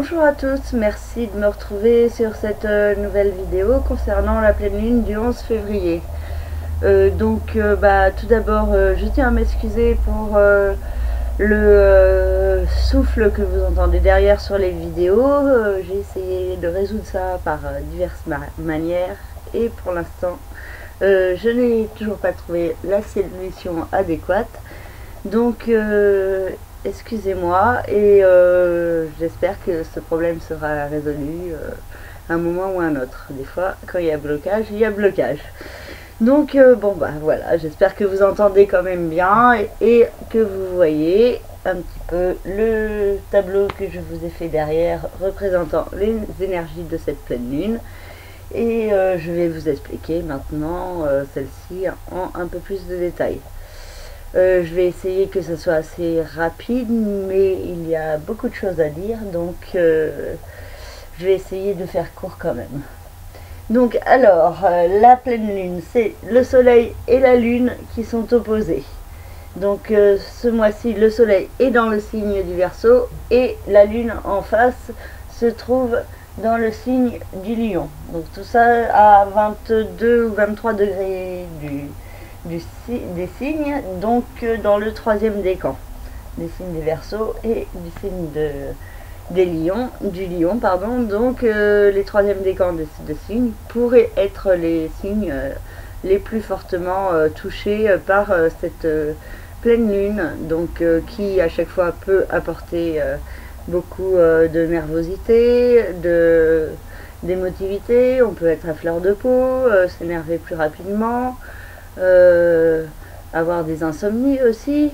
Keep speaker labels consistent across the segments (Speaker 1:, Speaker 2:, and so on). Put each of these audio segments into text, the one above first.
Speaker 1: Bonjour à tous, merci de me retrouver sur cette nouvelle vidéo concernant la pleine lune du 11 février. Tout d'abord, je tiens à m'excuser pour le souffle que vous entendez derrière sur les vidéos. J'ai essayé de résoudre ça par diverses manières et pour l'instant, je n'ai toujours pas trouvé la solution adéquate. Donc, excusez-moi et j'espère que ce problème sera résolu à un moment ou à un autre. Des fois, quand il y a blocage, il y a blocage. Donc, voilà, j'espère que vous entendez quand même bien et que vous voyez un petit peu le tableau que je vous ai fait derrière représentant les énergies de cette pleine lune. Et je vais vous expliquer maintenant celle-ci en un peu plus de détails. Je vais essayer que ce soit assez rapide, mais il y a beaucoup de choses à dire, donc je vais essayer de faire court quand même. Donc alors, la pleine lune, c'est le soleil et la lune qui sont opposés. Donc ce mois-ci, le soleil est dans le signe du Verseau et la lune en face se trouve dans le signe du Lion. Donc tout ça à 22 ou 23 degrés des signes, donc dans le troisième décan des signes des Verseaux et du signe du Lion, pardon. Donc les troisièmes décans de signes pourraient être les signes les plus fortement touchés par cette pleine lune, donc qui à chaque fois peut apporter beaucoup de nervosité, d'émotivité. On peut être à fleur de peau, s'énerver plus rapidement, avoir des insomnies aussi,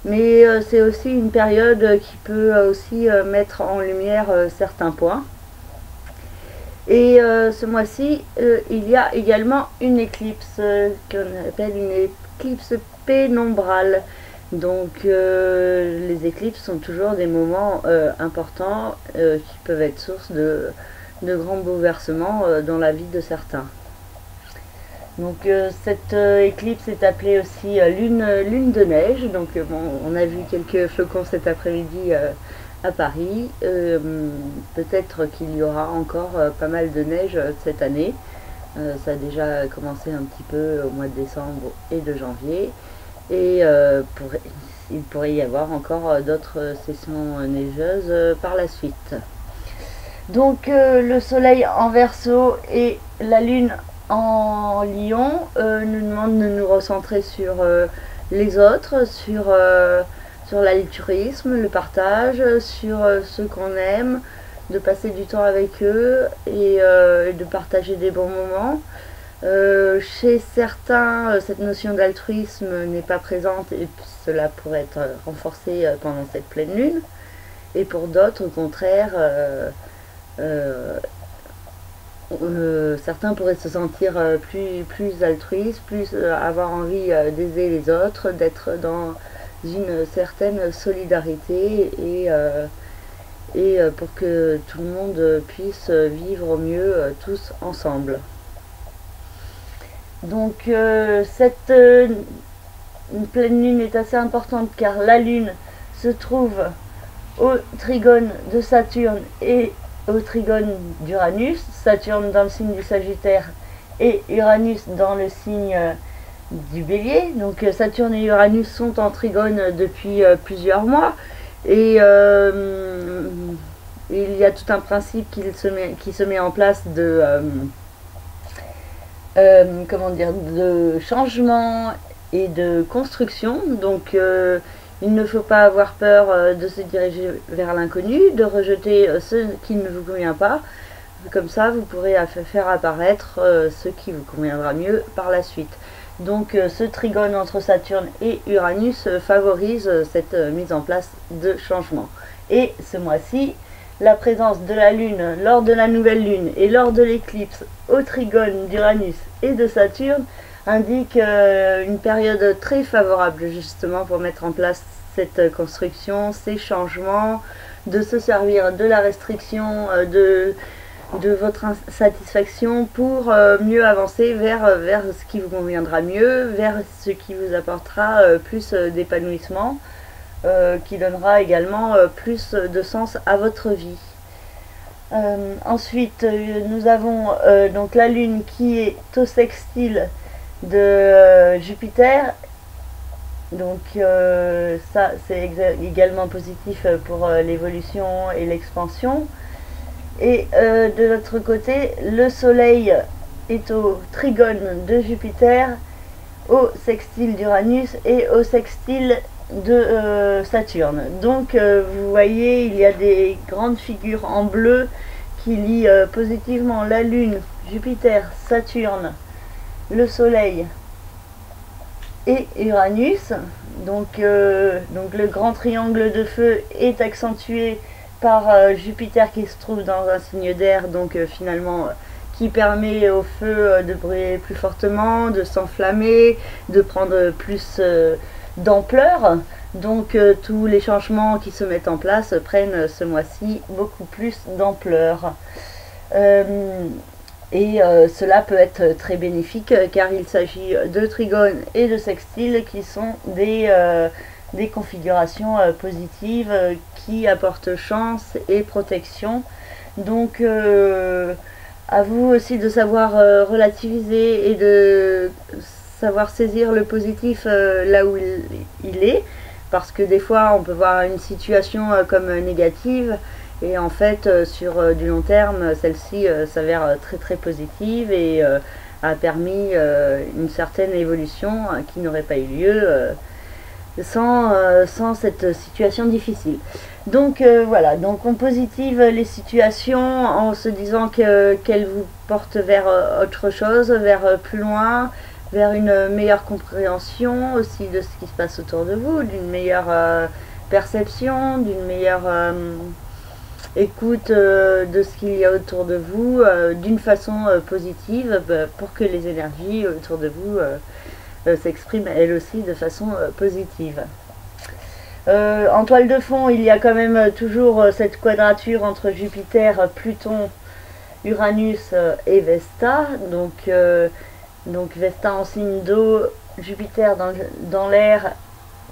Speaker 1: mais c'est aussi une période qui peut aussi mettre en lumière certains points. Et ce mois-ci, il y a également une éclipse qu'on appelle une éclipse pénombrale. Donc les éclipses sont toujours des moments importants qui peuvent être source de grands bouleversements dans la vie de certains. Donc cette éclipse est appelée aussi lune de neige. Donc on a vu quelques flocons cet après-midi à Paris. Peut-être qu'il y aura encore pas mal de neige cette année. Ça a déjà commencé un petit peu au mois de décembre et de janvier. Et il pourrait y avoir encore d'autres sessions neigeuses par la suite. Donc le soleil en Verseau et la lune en Lion nous demandent de nous recentrer sur les autres, sur l'altruisme, le partage, sur ceux qu'on aime, de passer du temps avec eux et de partager des bons moments. Chez certains, cette notion d'altruisme n'est pas présente et cela pourrait être renforcé pendant cette pleine lune. Et pour d'autres, au contraire, certains pourraient se sentir plus altruistes, plus avoir envie d'aider les autres, d'être dans une certaine solidarité et pour que tout le monde puisse vivre au mieux tous ensemble. Donc cette pleine lune est assez importante car la lune se trouve au trigone de Saturne et au trigone d'Uranus, Saturne dans le signe du Sagittaire et Uranus dans le signe du Bélier. Donc Saturne et Uranus sont en trigone depuis plusieurs mois et il y a tout un principe qui se met en place de de changement et de construction. Donc il ne faut pas avoir peur de se diriger vers l'inconnu, de rejeter ce qui ne vous convient pas. Comme ça, vous pourrez faire apparaître ce qui vous conviendra mieux par la suite. Donc ce trigone entre Saturne et Uranus favorise cette mise en place de changement. Et ce mois-ci, la présence de la Lune lors de la nouvelle Lune et lors de l'éclipse au trigone d'Uranus et de Saturne indique une période très favorable justement pour mettre en place cette construction, ces changements, de se servir de la restriction, de votre insatisfaction pour mieux avancer vers ce qui vous conviendra mieux, vers ce qui vous apportera plus d'épanouissement, qui donnera également plus de sens à votre vie. Ensuite, nous avons donc la Lune qui est au sextile de Jupiter. Donc ça c'est également positif pour l'évolution et l'expansion. Et de l'autre côté, le Soleil est au trigone de Jupiter, au sextile d'Uranus et au sextile de Saturne. Donc vous voyez, il y a des grandes figures en bleu qui lient positivement la Lune, Jupiter, Saturne, le Soleil et Uranus. Donc le grand triangle de feu est accentué par Jupiter qui se trouve dans un signe d'air, donc finalement qui permet au feu de brûler plus fortement, de s'enflammer, de prendre plus d'ampleur. Donc tous les changements qui se mettent en place prennent ce mois-ci beaucoup plus d'ampleur. Cela peut être très bénéfique car il s'agit de trigones et de sextiles qui sont des configurations positives qui apportent chance et protection. Donc à vous aussi de savoir relativiser et de savoir saisir le positif là où il est, parce que des fois on peut voir une situation comme négative et en fait sur du long terme celle-ci s'avère très très positive et a permis une certaine évolution qui n'aurait pas eu lieu sans cette situation difficile. Donc voilà, donc on positive les situations en se disant qu'elles vous portent vers autre chose, vers plus loin, vers une meilleure compréhension aussi de ce qui se passe autour de vous, d'une meilleure perception, d'une meilleure écoute de ce qu'il y a autour de vous, d'une façon positive pour que les énergies autour de vous s'expriment elles aussi de façon positive. En toile de fond, il y a quand même toujours cette quadrature entre Jupiter, Pluton, Uranus et Vesta. Donc Vesta en signe d'eau, Jupiter dans l'air,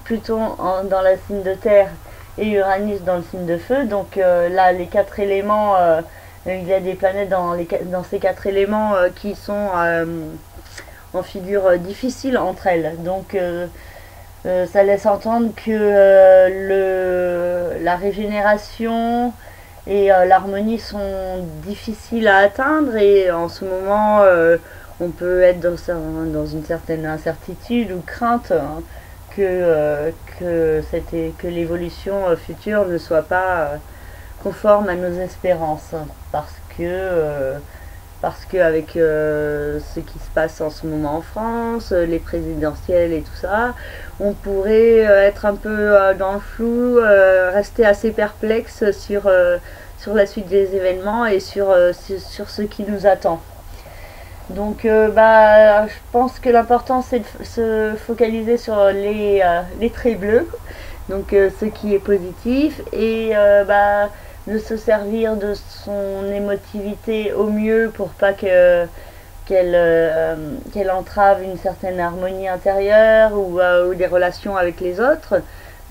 Speaker 1: Pluton dans la signe de terre et Uranus dans le signe de feu. Donc là, les quatre éléments, il y a des planètes dans ces quatre éléments qui sont en figure difficile entre elles. Donc ça laisse entendre que la régénération et l'harmonie sont difficiles à atteindre, et en ce moment on peut être dans une certaine incertitude ou crainte que l'évolution future ne soit pas conforme à nos espérances, parce qu'avec ce qui se passe en ce moment en France, les présidentielles et tout ça, on pourrait être un peu dans le flou, rester assez perplexe sur la suite des événements et sur ce qui nous attend. Donc je pense que l'important c'est de se focaliser sur les traits bleus, donc ce qui est positif, et de se servir de son émotivité au mieux pour pas qu'elle entrave une certaine harmonie intérieure ou des relations avec les autres.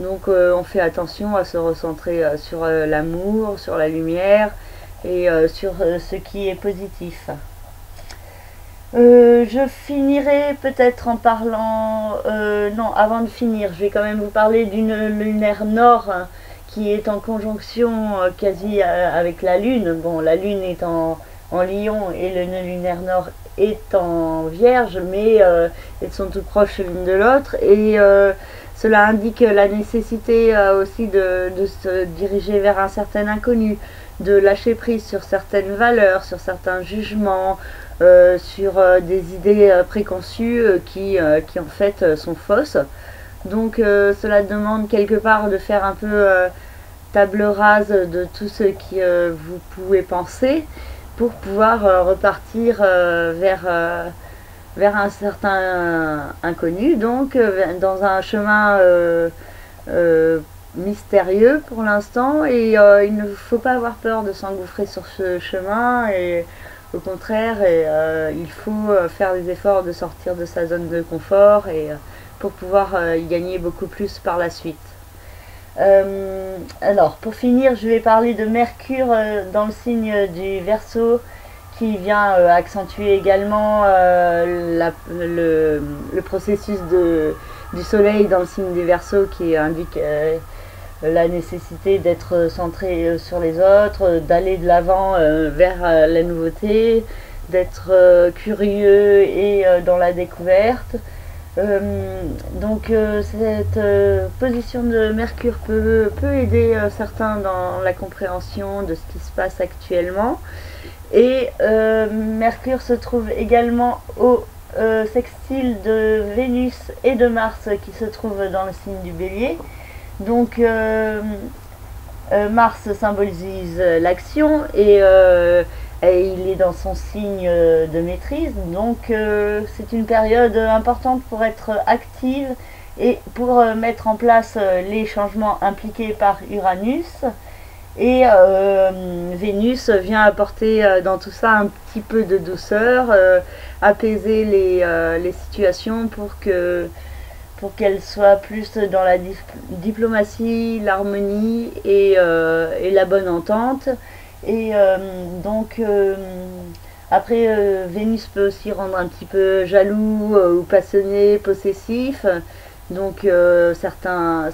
Speaker 1: Donc on fait attention à se recentrer sur l'amour, sur la lumière et sur ce qui est positif. Je finirai peut-être en parlant... non, avant de finir, je vais quand même vous parler d'une lunaire nord qui est en conjonction quasi avec la Lune. Bon, la Lune est en Lion et le nœud lunaire nord est en Vierge, mais elles sont toutes proches l'une de l'autre, et cela indique la nécessité aussi de se diriger vers un certain inconnu, de lâcher prise sur certaines valeurs, sur certains jugements, sur des idées préconçues qui en fait sont fausses. Donc cela demande quelque part de faire un peu table rase de tout ce que vous pouvez penser pour pouvoir repartir vers un certain inconnu, donc dans un chemin mystérieux pour l'instant, et il ne faut pas avoir peur de s'engouffrer sur ce chemin, et au contraire il faut faire des efforts de sortir de sa zone de confort et pour pouvoir y gagner beaucoup plus par la suite. Alors, pour finir, je vais parler de Mercure dans le signe du Verseau, qui vient accentuer également le processus du Soleil dans le signe du Verseau, qui indique la nécessité d'être centré sur les autres, d'aller de l'avant vers la nouveauté, d'être curieux et dans la découverte. Donc cette position de Mercure peut aider certains dans la compréhension de ce qui se passe actuellement. Et Mercure se trouve également au sextile de Vénus et de Mars, qui se trouve dans le signe du Bélier. Donc Mars symbolise l'action et il est dans son signe de maîtrise, donc c'est une période importante pour être active et pour mettre en place les changements impliqués par Uranus. Et Vénus vient apporter dans tout ça un petit peu de douceur, apaiser les situations pour qu'elles soient plus dans la diplomatie, l'harmonie et la bonne entente. Et donc après Vénus peut aussi rendre un petit peu jaloux ou passionné, possessif. Donc certains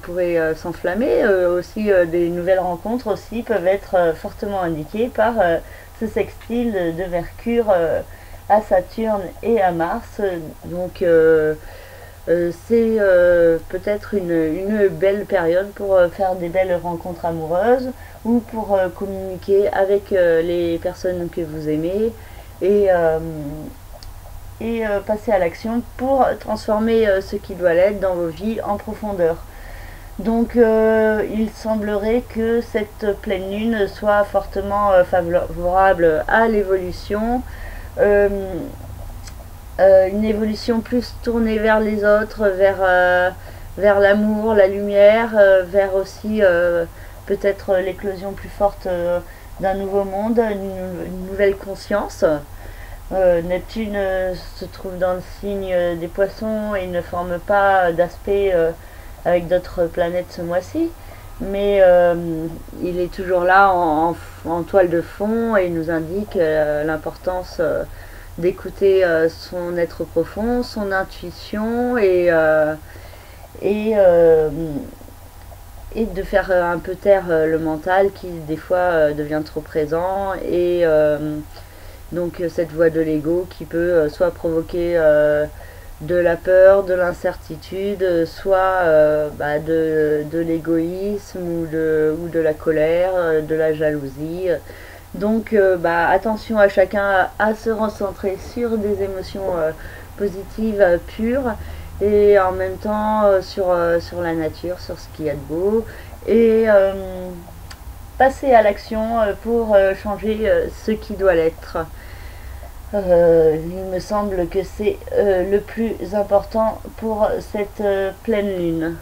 Speaker 1: pourraient s'enflammer. Aussi des nouvelles rencontres aussi peuvent être fortement indiquées par ce sextile de Mercure à Saturne et à Mars. Donc c'est peut-être une belle période pour faire des belles rencontres amoureuses ou pour communiquer avec les personnes que vous aimez et passer à l'action pour transformer ce qui doit l'être dans vos vies en profondeur. Donc il semblerait que cette pleine lune soit fortement favorable à l'évolution, une évolution plus tournée vers les autres, vers l'amour, la lumière, vers aussi peut-être l'éclosion plus forte d'un nouveau monde, une nouvelle conscience. Neptune se trouve dans le signe des Poissons et ne forme pas d'aspect avec d'autres planètes ce mois-ci, mais il est toujours là en toile de fond et nous indique l'importance d'écouter son être profond, son intuition et de faire un peu taire le mental qui des fois devient trop présent et donc cette voix de l'ego qui peut soit provoquer de la peur, de l'incertitude, soit de l'égoïsme ou de la colère, de la jalousie. Donc attention à chacun à se recentrer sur des émotions positives, pures, et en même temps sur la nature, sur ce qu'il y a de beau, et passer à l'action pour changer ce qui doit l'être. Il me semble que c'est le plus important pour cette pleine lune.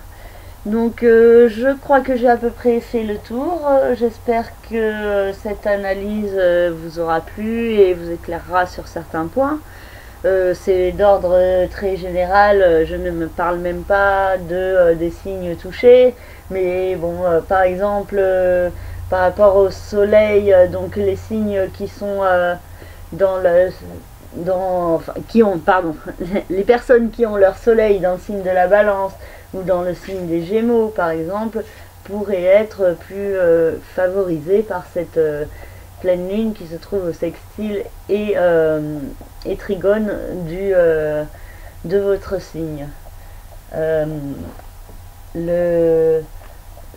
Speaker 1: Donc je crois que j'ai à peu près fait le tour. J'espère que cette analyse vous aura plu et vous éclairera sur certains points. C'est d'ordre très général, je ne me parle même pas des signes touchés, mais bon, par exemple, par rapport au soleil, donc les signes qui sont les personnes qui ont leur soleil dans le signe de la Balance ou dans le signe des Gémeaux par exemple, pourraient être plus favorisées par cette pleine lune qui se trouve au sextile et trigone de votre signe.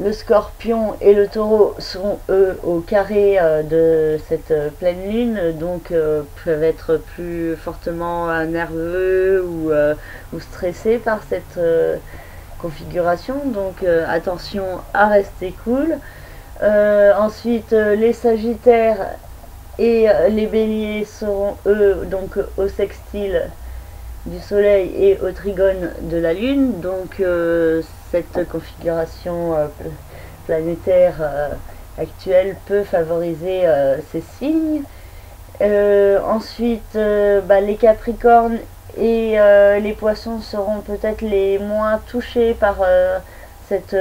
Speaker 1: Le Scorpion et le Taureau sont eux au carré de cette pleine lune, donc peuvent être plus fortement nerveux ou stressés par cette configuration, donc attention à rester cool. Ensuite les Sagittaires et les Béliers seront eux donc au sextile du soleil et au trigone de la lune, donc cette configuration planétaire actuelle peut favoriser ces signes. Ensuite les Capricornes et les Poissons seront peut-être les moins touchés par cette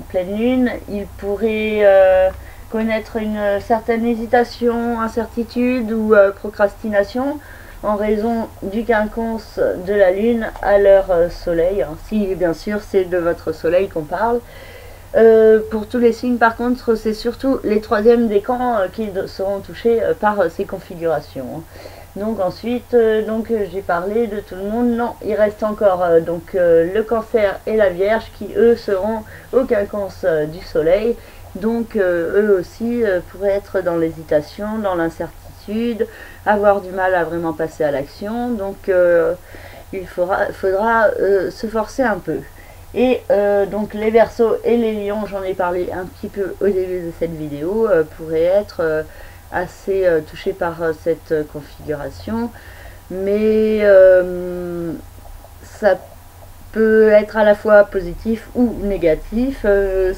Speaker 1: pleine lune, il pourrait connaître une certaine hésitation, incertitude ou procrastination en raison du quinconce de la lune à leur soleil, hein, si bien sûr c'est de votre soleil qu'on parle. Pour tous les signes par contre, c'est surtout les troisièmes décans qui seront touchés par ces configurations, hein. Donc ensuite, j'ai parlé de tout le monde. Non, il reste encore le Cancer et la Vierge qui eux seront au quinconce du soleil. Donc eux aussi pourraient être dans l'hésitation, dans l'incertitude, avoir du mal à vraiment passer à l'action. Donc il faudra se forcer un peu. Et donc les Verseaux et les Lions, j'en ai parlé un petit peu au début de cette vidéo, pourraient être assez touchés par cette configuration, mais ça peut être à la fois positif ou négatif.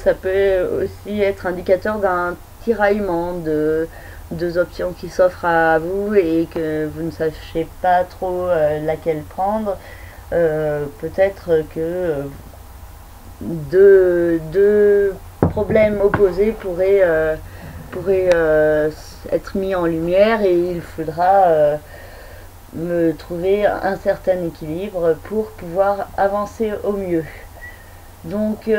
Speaker 1: Ça peut aussi être indicateur d'un tiraillement de deux options qui s'offrent à vous et que vous ne sachez pas trop laquelle prendre. Peut-être que deux problèmes opposés pourraient être mis en lumière, et il faudra me trouver un certain équilibre pour pouvoir avancer au mieux. Donc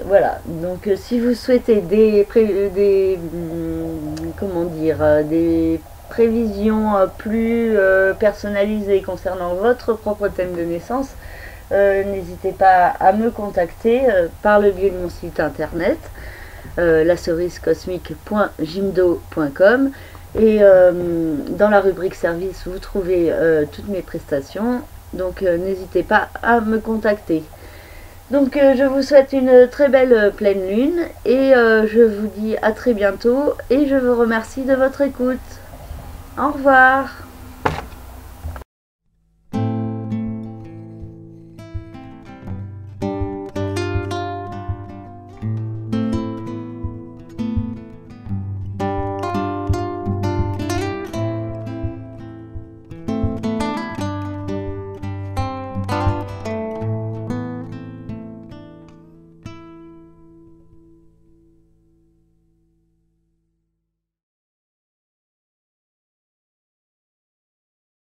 Speaker 1: voilà, donc si vous souhaitez des prévisions plus personnalisées concernant votre propre thème de naissance, n'hésitez pas à me contacter par le biais de mon site internet lacerisecosmique.jimdo.com, et dans la rubrique service vous trouvez toutes mes prestations, donc n'hésitez pas à me contacter. Donc je vous souhaite une très belle pleine lune, et je vous dis à très bientôt, et je vous remercie de votre écoute. Au revoir.